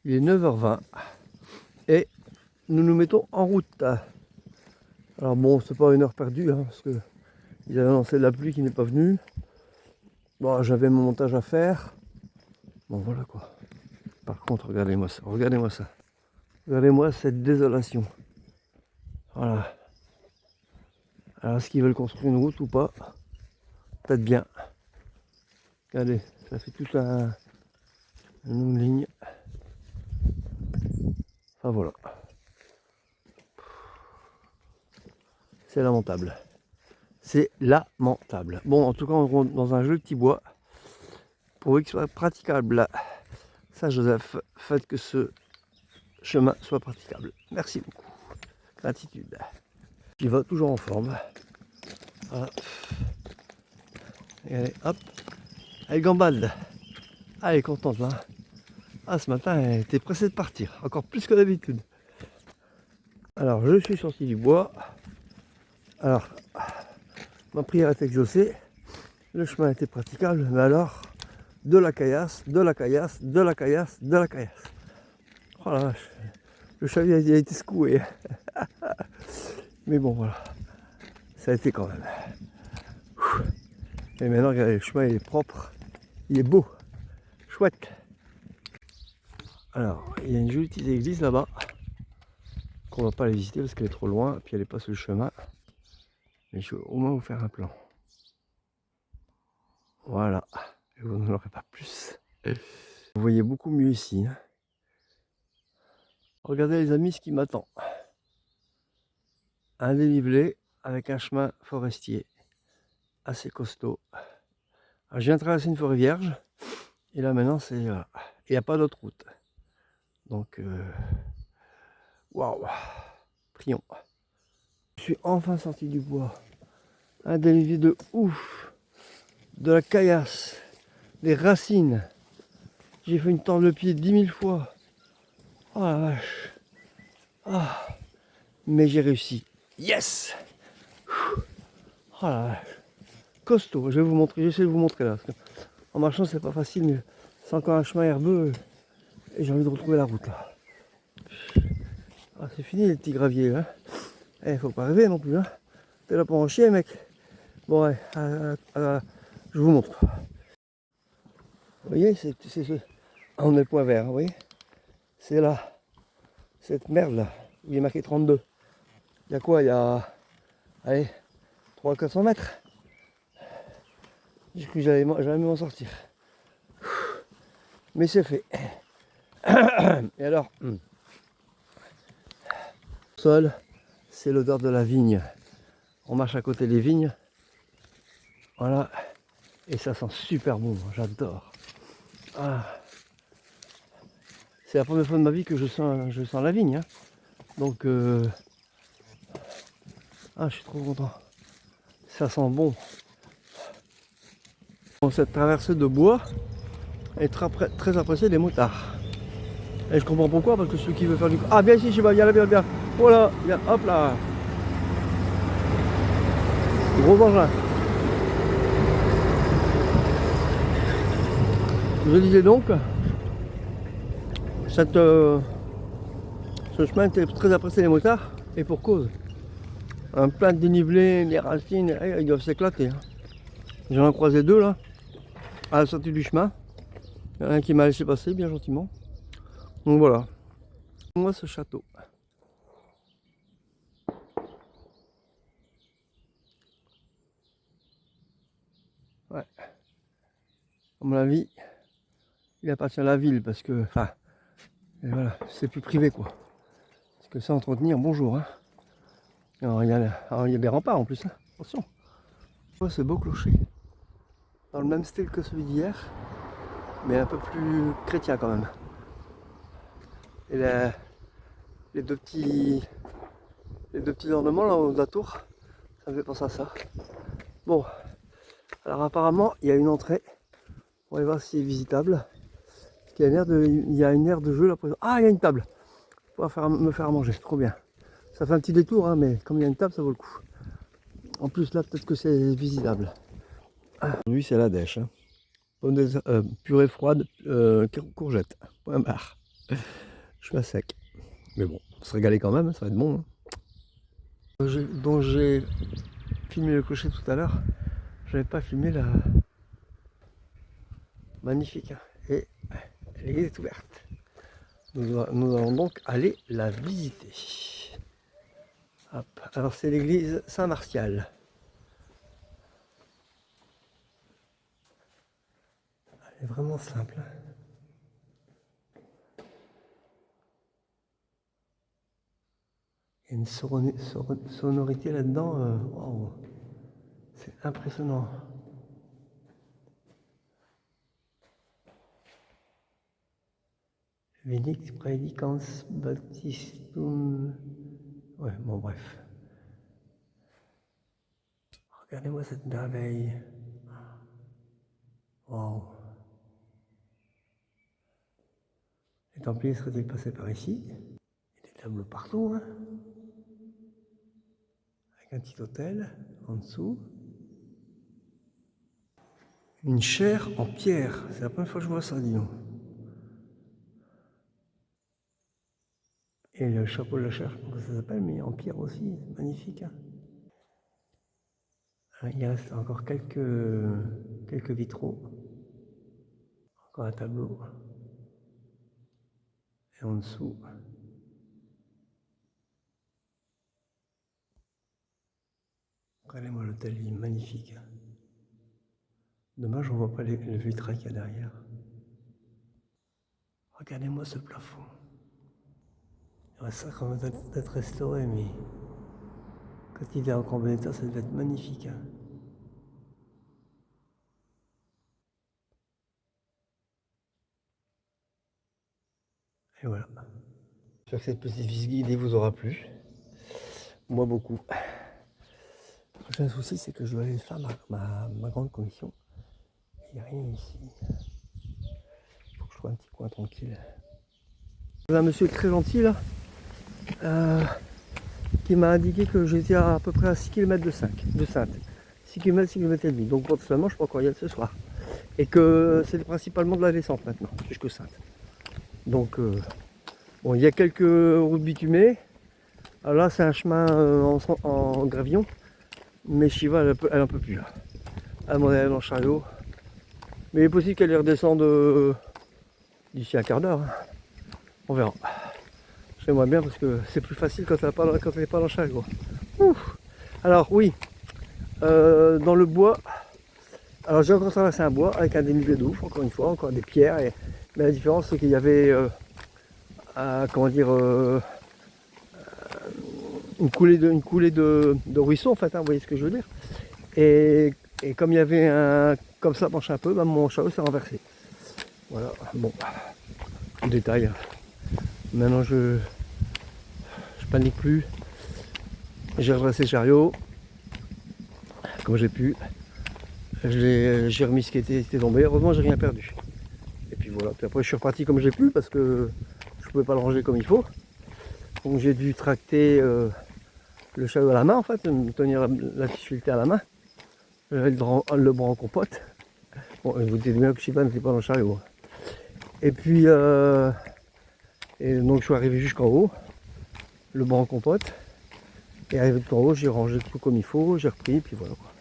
Il est 9h20 et nous nous mettons en route. Alors bon, c'est pas une heure perdue, hein, parce que ils avaient annoncé la pluie qui n'est pas venue. Bon, j'avais mon montage à faire. Bon, voilà quoi. Par contre, regardez-moi ça, regardez-moi ça. Regardez-moi cette désolation. Voilà. Alors, est-ce qu'ils veulent construire une route ou pas? Peut-être bien. Regardez, ça fait toute une longue ligne. Enfin voilà. C'est lamentable. C'est lamentable. Bon, en tout cas, on rentre dans un joli petit bois. Pour qu'il soit praticable. Ça, Joseph, faites que ce chemin soit praticable. Merci beaucoup. Gratitude. Il va toujours en forme. Voilà. Et allez, hop. Elle gambalde. Ah, elle est contente là. Ah, ce matin, elle était pressée de partir. Encore plus que d'habitude. Alors, je suis sorti du bois. Alors, ma prière est exaucée. Le chemin était praticable. Mais alors, de la caillasse, de la caillasse, de la caillasse, de la caillasse. Oh la vache. Le cheval a été secoué. Mais bon, voilà. Ça a été quand même. Et maintenant, regardez, le chemin il est propre. Il est beau. Chouette. Alors, il y a une jolie petite église là-bas. Qu'on va pas aller visiter parce qu'elle est trop loin. Puis elle est pas sur le chemin. Mais je vais au moins vous faire un plan. Voilà. Et vous n'en aurez pas plus. Vous voyez beaucoup mieux ici. Hein. Regardez les amis ce qui m'attend. Un dénivelé avec un chemin forestier assez costaud. Alors, je viens de traverser une forêt vierge. Et là maintenant c'est... Il n'y a pas d'autre route. Donc... Waouh. Prions. Je suis enfin sorti du bois. Un dénivelé de ouf. De la caillasse. Des racines. J'ai fait une tente de pied 10 000 fois. Oh la vache. Ah. Mais j'ai réussi. Yes. Oh la vache. Costaud. Je vais vous montrer. J'essaie de vous montrer là. Parce que en marchant c'est pas facile. Mais c'est encore un chemin herbeux. Et j'ai envie de retrouver la route là. Ah, c'est fini les petits graviers là. Eh, faut pas rêver non plus. Hein. T'es là pour en chier mec. Bon ouais. Je vous montre. Vous voyez, on est le point vert, vous voyez. C'est là, cette merde là, où il est marqué 32. Il y a quoi? Il y a, allez, 300-400 mètres. J'ai cru que j'allais m'en sortir. Mais c'est fait. Et alors, le sol, c'est l'odeur de la vigne. On marche à côté des vignes. Voilà. Et ça sent super bon, j'adore. Ah. C'est la première fois de ma vie que je sens la vigne. Hein. Donc, ah, je suis trop content. Ça sent bon. Bon, cette traversée de bois est très appréciée des motards. Et je comprends pourquoi, parce que ceux qui veulent faire du... Ah, bien ici, je sais pas, viens là, viens, viens. Voilà, viens, hop là. Gros engin. Je disais donc, ce chemin était très apprécié des motards, et pour cause. Un plein de dénivelé, des racines, ils doivent s'éclater. Hein. J'en ai croisé deux là, à la sortie du chemin. Il y en a un qui m'a laissé passer bien gentiment. Donc voilà. Moi ce château. Ouais. À mon avis, il appartient à la ville parce que, enfin, voilà, c'est plus privé quoi. Parce que ça entretenir, bonjour. Hein. Alors il y a des remparts en plus. Hein. Attention. Oh, ce beau clocher. Dans le même style que celui d'hier, mais un peu plus chrétien quand même. Et les deux petits ornements là haut de la tour, ça me fait penser à ça. Bon, alors apparemment il y a une entrée. On va voir si c'est visitable. Parce qu'il y a une aire de jeu là. Ah, il y a une table. Pour me faire à manger, trop bien. Ça fait un petit détour, hein, mais comme il y a une table, ça vaut le coup. En plus là, peut-être que c'est visitable. Aujourd'hui c'est la dèche. Hein. Purée froide, courgette. Point barre. Je suis à sec. Mais bon, on se régaler quand même, ça va être bon. Hein. Dont j'ai filmé le clocher tout à l'heure. Je n'avais pas filmé la... Magnifique. Hein. Et l'église est ouverte. Nous allons donc aller la visiter. Hop. Alors c'est l'église Saint-Martial. Elle est vraiment simple. Il y a une sonorité là-dedans. Wow. C'est impressionnant. Venix Praedicans Baptistum. Ouais, bon, bref. Regardez-moi cette merveille. Wow. Les Templiers seraient-ils passés par ici? Il y a des tableaux partout, hein, avec un petit hôtel en dessous. Une chaire en pierre. C'est la première fois que je vois ça, dis donc. Et le chapeau de la chaire, je sais pas comment ça s'appelle, mais en pierre aussi. Magnifique. Hein. Il reste encore quelques vitraux. Encore un tableau. Et en dessous. Regardez-moi l'hôtel, il est magnifique. Dommage, on ne voit pas le vitrail qu'il y a derrière. Regardez-moi ce plafond. Ça commence d'être restauré, mais quand il est encore en bon état, ça devait être magnifique. Hein. Et voilà. J'espère que cette petite visite guidée vous aura plu. Moi, beaucoup. Le prochain souci, c'est que je dois aller faire ma grande commission. Il n'y a rien ici. Il faut que je trouve un petit coin tranquille. Il y a un monsieur très gentil là, qui m'a indiqué que j'étais à peu près à 6 km de Saintes. 6 km, 6 km et demi. Donc potentiellement, je peux encore y aller ce soir. Et que c'était principalement de la descente maintenant, jusqu'à Saintes. Donc, bon, il y a quelques routes bitumées. Alors là, c'est un chemin en gravillon. Mais Shiva, elle en peut plus là. Elle m'en est dans le chariot. Mais il est possible qu'elle redescende d'ici un quart d'heure. Hein. On verra. J'aimerais bien parce que c'est plus facile quand elle n'est pas dans le chariot. Ouf. Alors oui, dans le bois, alors j'ai encore traversé un bois avec un dénivelé de ouf, encore une fois, encore des pierres. Mais la différence c'est qu'il y avait comment dire, une coulée de ruisseau en fait, hein, vous voyez ce que je veux dire. Et comme il y avait comme ça penche un peu, bah, mon chariot s'est renversé. Voilà, bon, détail. Maintenant je panique plus. J'ai redressé le chariot comme j'ai pu. J'ai remis ce qui était tombé. Heureusement j'ai rien perdu. Et puis voilà, puis après je suis reparti comme j'ai pu parce que je pouvais pas le ranger comme il faut. Donc j'ai dû tracter le chariot à la main en fait, me tenir la difficulté à la main. J'avais le bras en compote. Bon, vous doutez bien que Shiva n'était pas dans le chariot. Et puis et donc je suis arrivé jusqu'en haut, le bras en compote. Et arrivé tout en haut, j'ai rangé tout comme il faut, j'ai repris, puis voilà quoi.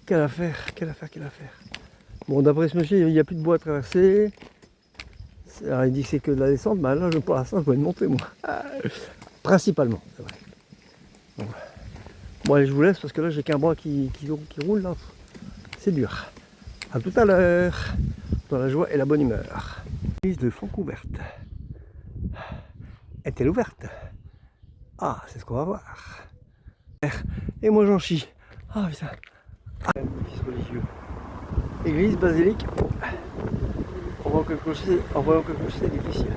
Quelle affaire, quelle affaire, quelle affaire. Bon, d'après ce monsieur, il n'y a plus de bois à traverser. Alors, il dit que c'est que de la descente, bah là, pour l'instant, je dois une montée, moi. Principalement, c'est vrai. Bon, allez, je vous laisse parce que là, j'ai qu'un bras qui roule, là. C'est dur. A tout à l'heure, dans la joie et la bonne humeur. L'église de Francouverte. Est-elle ouverte? Ah, c'est ce qu'on va voir. Et moi, j'en chie. Ah, putain. Fils religieux. Église, basilique. En voyant que le clocher c'est difficile.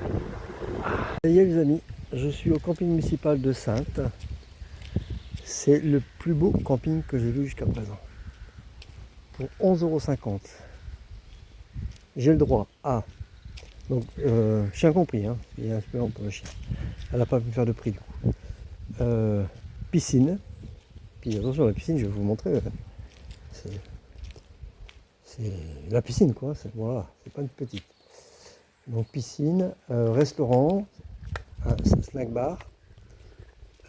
Ça y est les amis, je suis au camping municipal de Saintes. C'est le plus beau camping que j'ai vu jusqu'à présent. Pour 11,50 €. J'ai le droit à, donc chien compris, hein, il y a un supplément pour le chien. Elle n'a pas pu faire de prix du coup. Piscine. Puis attention, la piscine, je vais vous montrer. C'est la piscine quoi, voilà, c'est pas une petite. Donc piscine, restaurant, un snack bar.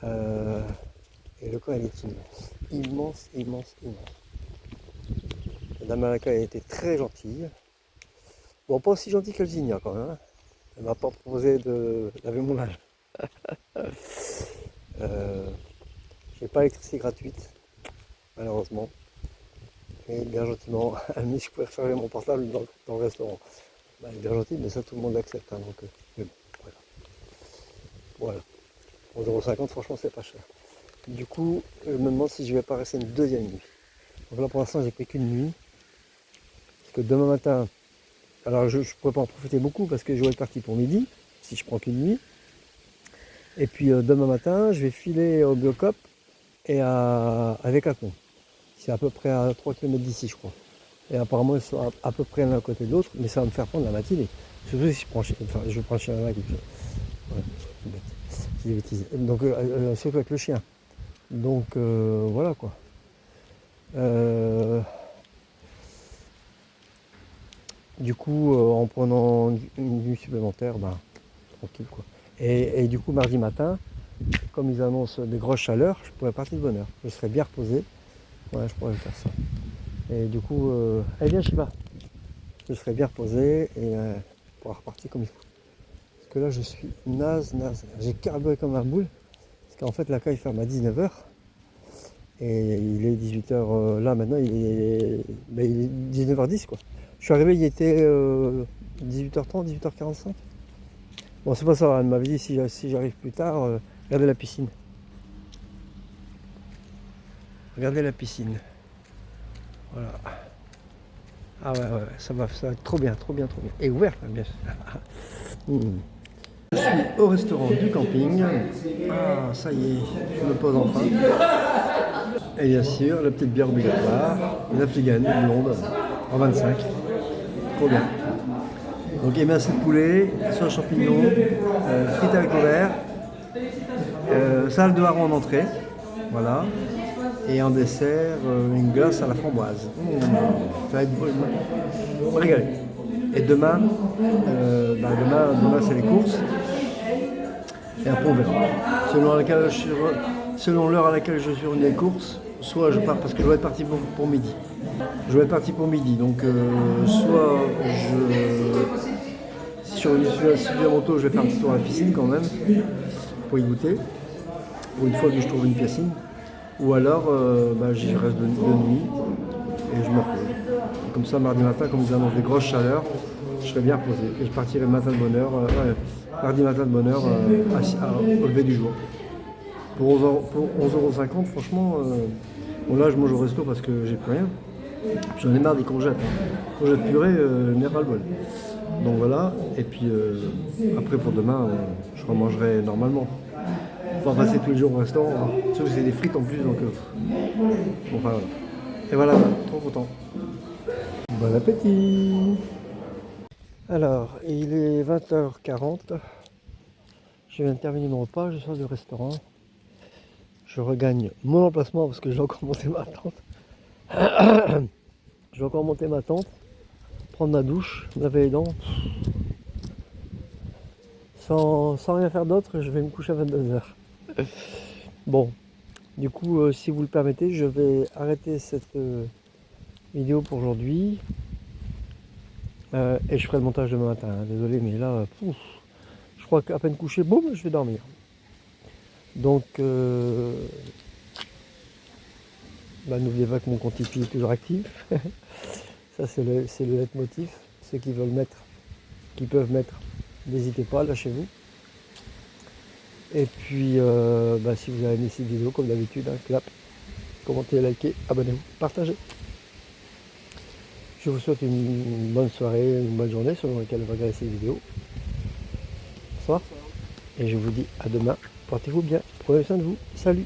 Et le coin il est immense. Immense, immense, immense. La dame à l'accueil a été très gentille. Bon, pas aussi gentille qu'Alzinia quand même. Hein. Elle m'a pas proposé de laver mon linge. J'ai pas l'électricité gratuite, malheureusement. Et bien gentiment, elle m'a dit que je pouvais recharger mon portable dans le restaurant. Bah, elle est bien gentille, mais ça tout le monde l'accepte. Hein, donc, mais bon, voilà. Pour 0,50 franchement c'est pas cher. Du coup, je me demande si je vais pas rester une deuxième nuit. Donc là pour l'instant j'ai pris qu'une nuit. Parce que demain matin, alors je ne pourrais pas en profiter beaucoup parce que je vais être parti pour midi, si je prends qu'une nuit. Et puis demain matin, je vais filer au Biocop et avec Acon. C'est à peu près à 3 km d'ici je crois. Et apparemment ils sont à peu près l'un à côté de l'autre, mais ça va me faire prendre la matinée. Surtout si je prends je prends le chien avec. Ouais, c'est des bêtises. Donc surtout avec le chien. Donc voilà quoi. Du coup, en prenant une nuit supplémentaire, ben, tranquille quoi. Et du coup, mardi matin, comme ils annoncent des grosses chaleurs, je pourrais partir de bonne heure. Je serais bien reposé. Ouais, je pourrais faire ça. Et du coup, allez viens Shiba. Je serais bien reposé et pour repartir comme il faut. Parce que là, je suis naze. J'ai carburé comme un boule. Parce qu'en fait, l'accueil ferme à 19h. Et il est 18h, là maintenant, il est 19h10 quoi. Je suis arrivé, il était 18h30, 18h45. Bon, c'est pas ça, elle m'avait dit si j'arrive plus tard, regardez la piscine. Regardez la piscine. Voilà. Ah ouais, ça va être trop bien. Et ouverte, hein, bien sûr. Je suis au restaurant du camping. Ah, ça y est, je me pose enfin. Et bien sûr, la petite bière obligatoire, une afghane blonde, en 25. Trop bien. Donc émincé de poulet, sauce champignons, frites avec verre, salade de hareng en entrée, voilà. Et en dessert, une glace à la framboise. Ça va être bon, régalé. Et demain, demain c'est les courses. Et après on verra. Selon l'heure à laquelle je suis revenu des courses, soit je pars parce que je dois être parti pour midi. Je dois être parti pour midi, donc soit sur une moto, je vais faire un petit tour à la piscine quand même, pour y goûter, pour une fois que je trouve une piscine. Ou alors j'y reste de nuit et je me repose. Et comme ça, mardi matin, comme ils annoncent des grosses chaleurs, je serai bien reposé. Et je partirai matin de bonne heure, mardi matin de bonne heure au lever du jour. Pour 11,50 €, franchement, bon là je mange au resto parce que j'ai plus rien. J'en ai marre des courgettes. Courgettes purées, mais ras le bol. Donc voilà, et puis après pour demain, je remangerai normalement. Pas passer tous les jours au restaurant, hein. Sauf que c'est des frites en plus, donc bon, enfin voilà. Et voilà, trop content. Bon appétit. Alors, il est 20h40. Je viens de terminer mon repas, je sors du restaurant. Je regagne mon emplacement parce que je vais encore monter ma tente. Je vais encore monter ma tente, prendre ma douche, me laver les dents. Sans rien faire d'autre, je vais me coucher à 22h. Bon, du coup, si vous le permettez, je vais arrêter cette vidéo pour aujourd'hui. Et je ferai le montage demain matin, hein. Désolé, mais là, je crois qu'à peine couché, boum, je vais dormir. Donc, n'oubliez pas que mon compte Tipeee est toujours actif. Ça, c'est le leitmotiv. Ceux qui veulent mettre, qui peuvent mettre, n'hésitez pas, lâchez-vous. Et puis, si vous avez aimé cette vidéo, comme d'habitude, un clap, commentez, likez, abonnez-vous, partagez. Je vous souhaite une bonne soirée, une bonne journée selon laquelle vous regardez cette vidéo. Bonsoir. Et je vous dis à demain. Portez-vous bien. Prenez soin de vous. Salut.